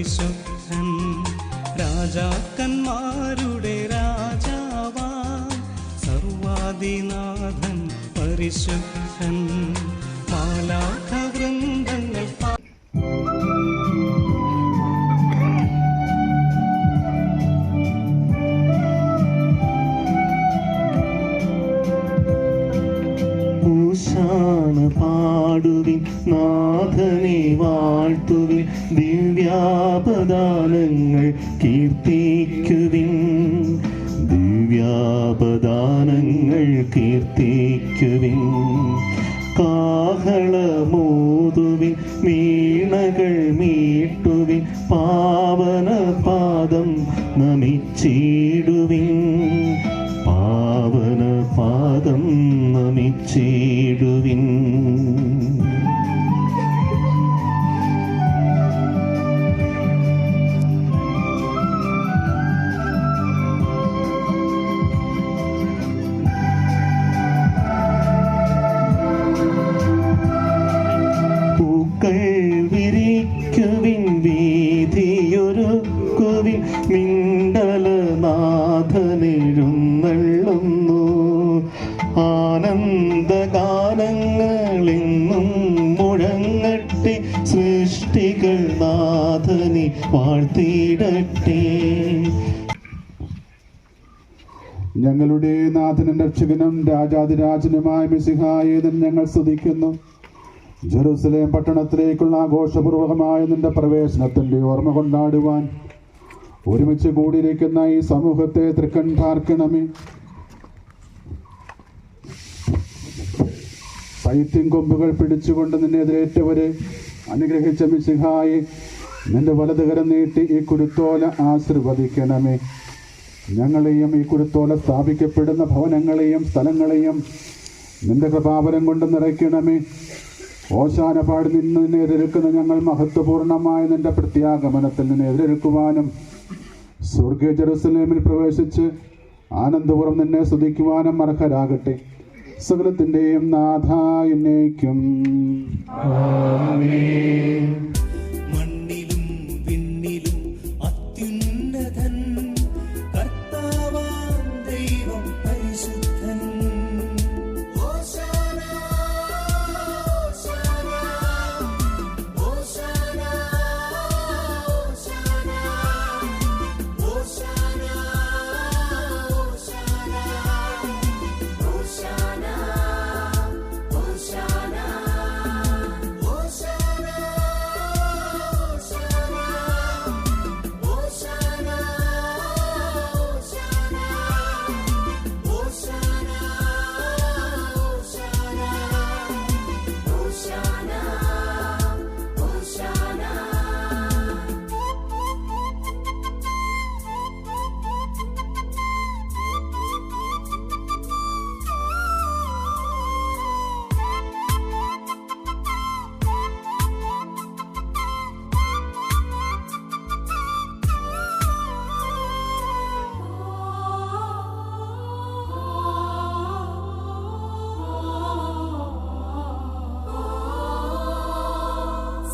പരിശുദ്ധൻ. രാജാക്കന്മാരുടെ രാജാവാം സർവാദിനാഥൻ പരിശുദ്ധൻ. മാലാഖവൃന്ദങ്ങൾ പാടുവിൻ, നാഥനെ വാഴ്ത്തുവിൻ, ദിവ്യാപദാനങ്ങൾ കീർത്തിക്കുവിൻ, ദിവ്യാപദാനങ്ങൾ കീർത്തിക്കുവിൻ. കാഹളമോതുവിൻ, വീണകൾ മീട്ടുവിൻ, പാവന പാദം നമിച്ചിടുവിൻ, പാവന പാദം നമിച്ചിടുവിൻ. പൂക്കൾ വിരിക്കുവിൻ, വീതിയൊരുക്കുവിൻ, മിണ്ടലനാഥനെഴുന്നള്ളുന്നു. ആനന്ദഗാനങ്ങളെന്നും മുഴങ്ങട്ടെ, സൃഷ്ടികൾ നാഥനെ വാഴ്ത്തിയിടട്ടെ. ഞങ്ങളുടെ നാഥനും രക്ഷകനും രാജാതിരാജനുമായ മിശിഹായെ ഞങ്ങൾ സ്തുതിക്കുന്നു. ജെറുസലേം പട്ടണത്തിലേക്കുള്ള ആഘോഷപൂർവകമായ നിന്റെ പ്രവേശനത്തിന്റെ ഓർമ്മ കൊണ്ടാടുവാൻ ഒരുമിച്ച് കൂടിയിരിക്കുന്ന ഈ സമൂഹത്തെ തൃക്കൺ പാർക്കണമേ. ശൈത്യം കൊമ്പുകൾ പിടിച്ചുകൊണ്ട് നിന്നെ എതിരേറ്റവരെ അനുഗ്രഹിച്ച മിശിഹായെ, നിന്റെ വലതുകരം നീട്ടി ഈ കുരുത്തോല ആശീർവദിക്കണമേ. ഞങ്ങളെയും ഈ കുരുത്തോല സ്ഥാപിക്കപ്പെടുന്ന ഭവനങ്ങളെയും സ്ഥലങ്ങളെയും നിന്റെ കൃപാവരം കൊണ്ട് നിറയ്ക്കണമേ. ഓശാന പാടി നിന്നെ എതിരേൽക്കുന്ന ഞങ്ങൾ മഹത്വപൂർണമായ നിന്റെ പ്രത്യാഗമനത്തിൽ നിന്നെ എതിരേൽക്കുവാനും സ്വർഗീയ ജെറുസലേമിൽ പ്രവേശിച്ച് ആനന്ദപൂർവ്വം നിന്നെ സ്തുതിക്കുവാനും അർഹരാകട്ടെ. സകലത്തിന്റെയും നാഥ എന്നേക്കും ആമേൻ. മണ്ണിലും വിണ്ണിലും അത്യുന്നതൻ കർത്താവാം ദൈവം പരിശുദ്ധൻ. ഹോശാന ഹോശാന ഹോശാന ഹോശാന ഹോശാന ഹോശാന ഹോശാന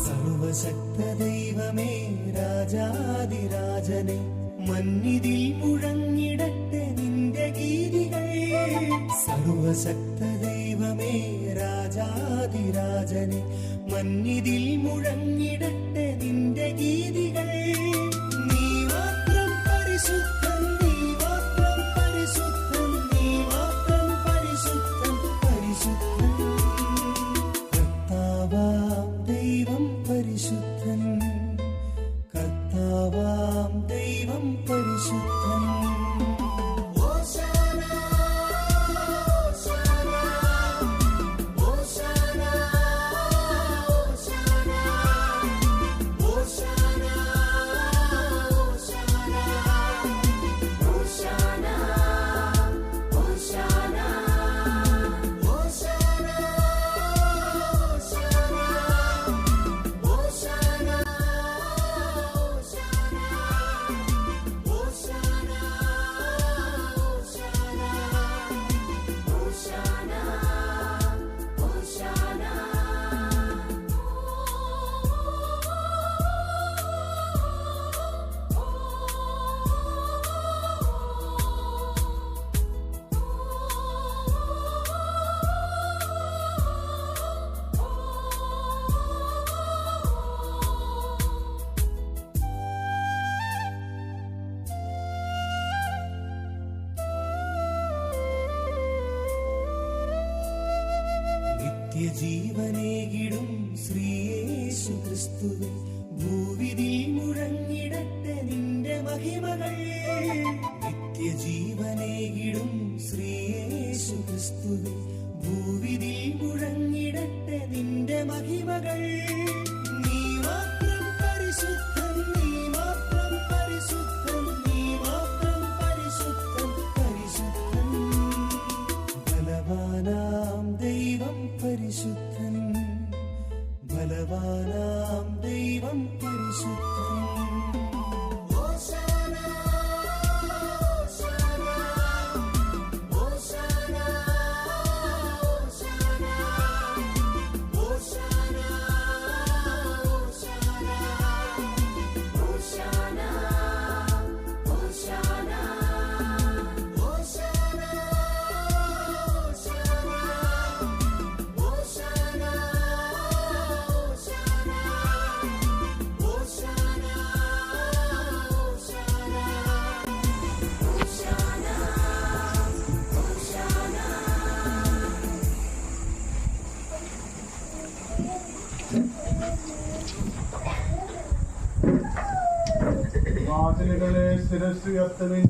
സർവശക്ത ദൈവമേ, രാജാതിരാജനെ, മന്നിതിൽ മുഴങ്ങിടട്ടെ നിന്റെ ഗീതികൾ. സർവശക്ത ദൈവമേ, രാജാതിരാജനെ, മന്നിതിൽ മുഴങ്ങിടട്ടെ നിന്റെ ഗീതികൾ. നീ മാത്രം പരിശുദ്ധൻ, നീ മാത്രം പരിശുദ്ധൻ, നീ മാത്രം പരിശുദ്ധൻ, പരിശുദ്ധൻ. കർത്താവാം ദൈവം പരിശുദ്ധൻ, കർത്താവാം ദൈവം പരിശുദ്ധൻ. ഹോശാന ഹോശാന ഹോശാന ഹോശാന ഹോശാന ഹോശാന ഹോശാന ഹോശാന ഹോശാന നിത്യജീവനേകിടും ശ്രീയേശു ക്രിസ്തുവേ, ഭൂവിതിൽ മുഴങ്ങിടട്ടെ നിന്റെ മഹിമകൾ. നിത്യജീവനേകിടും ശ്രീയേശു ക്രിസ്തുവേ, ഭൂവിതിൽ മുഴങ്ങിടട്ടെ നിന്റെ മഹിമകൾ. നീ മാത്രം പരിശുദ്ധൻ, നീ മാത്രം പരിശുദ്ധൻ, നീ മാത്രം പരിശുദ്ധൻ, പരിശുദ്ധൻ. ബലവാനാം ദൈവം പരിശുദ്ധൻ, ബലവാനാം ദൈവം പരിശുദ്ധൻ. വാതിലുകളെ ശിരസ്സുയർത്തുവിൻ,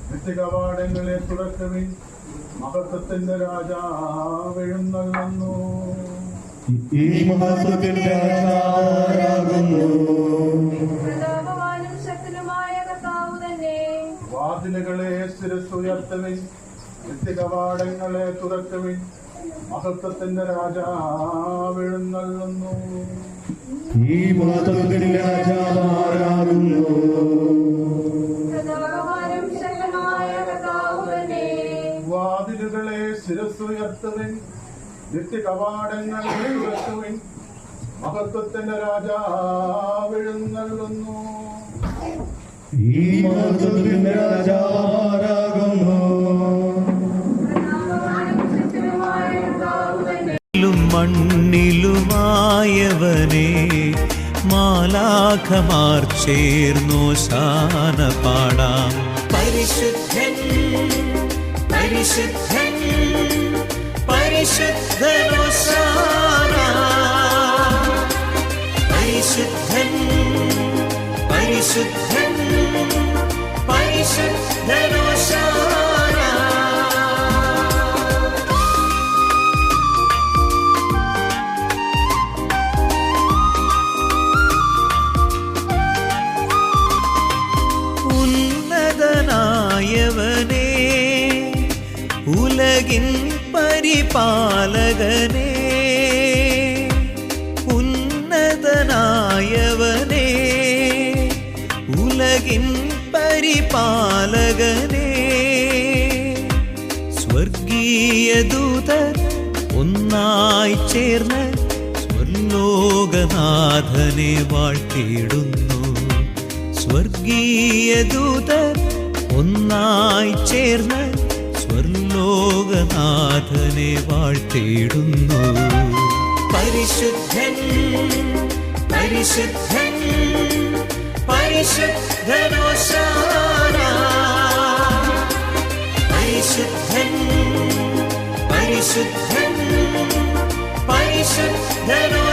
നിത്യകവാടങ്ങളെ തുറക്കുവിൻ, മഹത്വത്തിന്റെ രാജാവെഴുന്നള്ളുന്നു. ഈ മഹത്വത്തിന്റെ രാജാവാകുന്നു. പ്രതാപവാനും ശക്തനുമായ കർത്താവ് തന്നെ. വാതിലുകളെ ശിരസ്സുയർത്തുവിൻ, നിത്യകവാടങ്ങളെ തുറക്കുവിൻ, മഹത്വത്തിന്റെ രാജാവെഴുന്നള്ളുന്നു. ഈ മഹത്വത്തിന്റെ രാജാവാകുന്നു. പ്രതാപവാനും ശക്തനുമായ കർത്താവ് തന്നെ. വാതിലുകളെ ശിരസ്സുയർത്തുവിൻ, നിത്യകവാടങ്ങളെ തുറക്കുവിൻ, മഹത്വത്തിന്റെ രാജാവെഴുന്നള്ളുന്നു. ഈ മഹത്വത്തിന്റെ രാജാവാകുന്നു. പ്രതാപവാനും ശക്തനുമായ കർത്താവ് തന്നെ. മണ്ണിലുമായവനെ മാലാഖമാർ ചേർന്നോശാന പാടാം. പരിശുദ്ധൻ പരിശുദ്ധൻ പരിശുദ്ധനോശാന, പരിശുദ്ധൻ പരിശുദ്ധൻ പരിശുദ്ധനോശാന. ഉന്നതനായവനേ, ഉലകിൻ പരിപാലകനേ, ഉന്നതനായവനേ, ഉലകിൻ പരിപാലകനേ. സ്വർഗീയ ദൂതർ ഒന്നായി ചേർന്ന് സ്വർലോകനാഥനെ വാഴ്ത്തിയിടുന്നു. സ്വർഗീയ ദൂതർ ഒന്നായി ചേർന്ന് സ്വർലോകനാഥനെ വാഴ്ത്തിയിടുന്നു. പരിശുദ്ധൻ പരിശുദ്ധൻ പരിശുദ്ധനോശാന, പരിശുദ്ധൻ പരിശുദ്ധൻ പരിശുദ്ധനോ